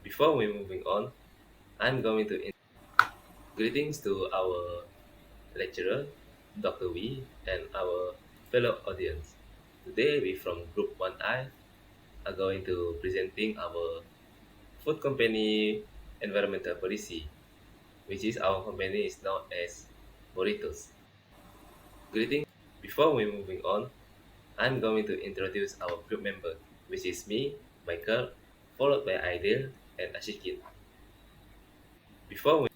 Before we moving on, I'm going to greetings to our lecturer, Dr. Wee, and our fellow audience. Today we from Group 1I are going to presenting our food company environmental policy, which is our company is known as Burritos. Greetings. Before we moving on, I'm going to introduce our group member, which is me, Michael, followed by Aidil and Ashikin. Before we,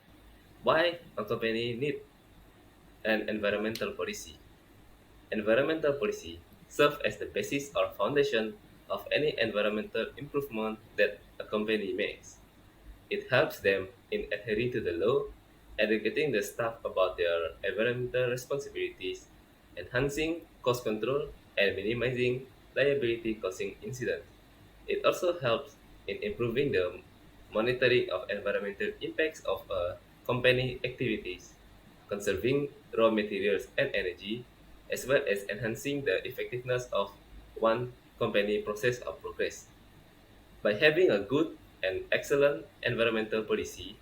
why a company need an environmental policy? Environmental policy serves as the basis or foundation of any environmental improvement that a company makes. It helps them in adhering to the law, educating the staff about their environmental responsibilities, enhancing cost control, and minimizing liability causing incidents. It also helps in improving the monitoring of environmental impacts of a company activities, conserving raw materials and energy, as well as enhancing the effectiveness of one company process of progress. By having a good and excellent environmental policy,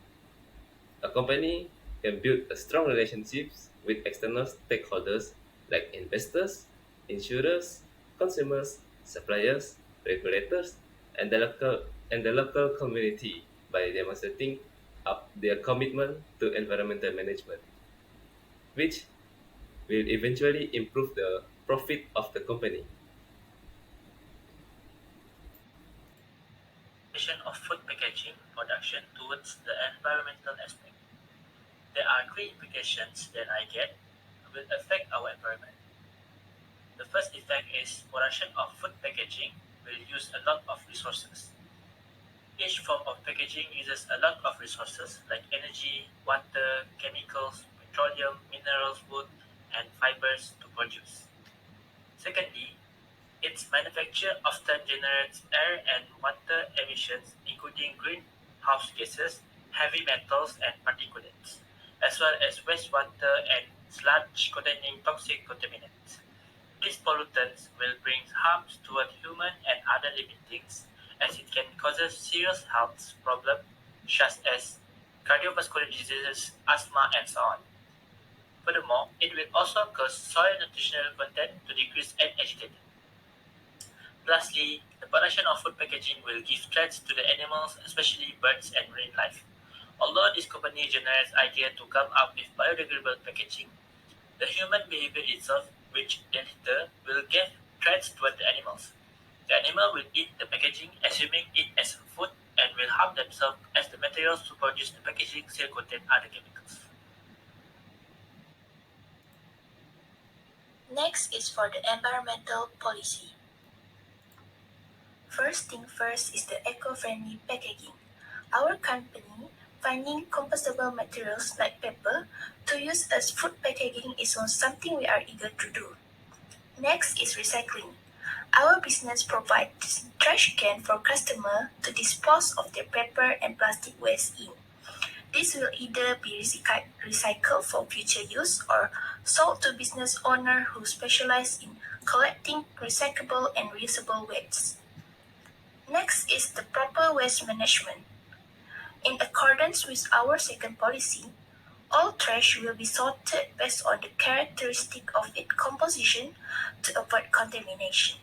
a company can build a strong relationships with external stakeholders like investors, insurers, consumers, suppliers, regulators, and the local community by demonstrating up their commitment to environmental management, which will eventually improve the profit of the company. Of food packaging production towards the environmental aspect. There are three implications that I get will affect our environment. The first effect is production of food packaging will use a lot of resources. Each form of packaging uses a lot of resources like energy, water, chemicals, petroleum, minerals, wood, and fibers to produce. Secondly, its manufacture often generates air and water emissions, including greenhouse gases, heavy metals, and particulates, as well as wastewater and sludge containing toxic contaminants. These pollutants will bring harms toward human and other living things, as it can cause serious health problems such as cardiovascular diseases, asthma, and so on. Furthermore, it will also cause soil nutritional content to decrease and agitate. Lastly, the production of food packaging will give threats to the animals, especially birds and marine life. Although this company generates idea to come up with biodegradable packaging, the human behavior itself, which they litter, will give threats toward the animals. The animal will eat the packaging, assuming it as food, and will harm themselves as the materials to produce the packaging still contain other chemicals. Next is for the environmental policy. First thing first is the eco-friendly packaging. Our company finding compostable materials like paper to use as food packaging is something we are eager to do. Next is recycling. Our business provides trash can for customers to dispose of their paper and plastic waste in. This will either be recycled for future use or sold to business owners who specialize in collecting recyclable and reusable waste. Next is the proper waste management. In accordance with our second policy, all trash will be sorted based on the characteristic of its composition to avoid contamination.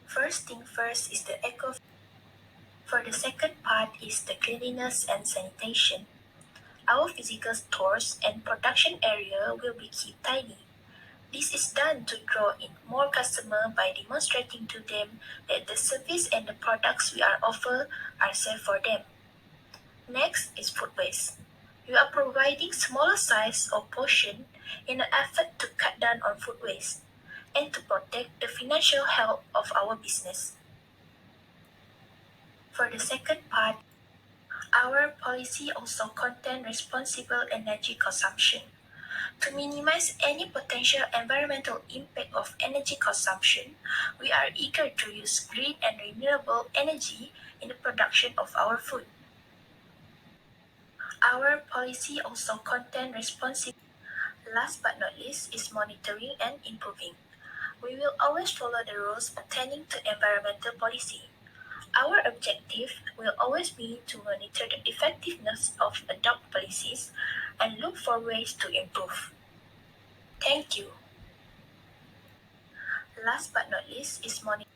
First thing first is the eco. For the second part is the cleanliness and sanitation. Our physical stores and production area will be kept tidy. This is done to draw in more customers by demonstrating to them that the service and the products we are offer are safe for them. Next is food waste. We are providing smaller size or portion in an effort to cut down on food waste and to protect the financial health of our business. For the second part, our policy also contains responsible energy consumption. To minimize any potential environmental impact of energy consumption, we are eager to use green and renewable energy in the production of our food. Our policy also contains responsible. Last but not least is monitoring and improving. We will always follow the rules pertaining to environmental policy. Our objective will always be to monitor the effectiveness of adopt policies and look for ways to improve. Thank you. Last but not least is monitoring.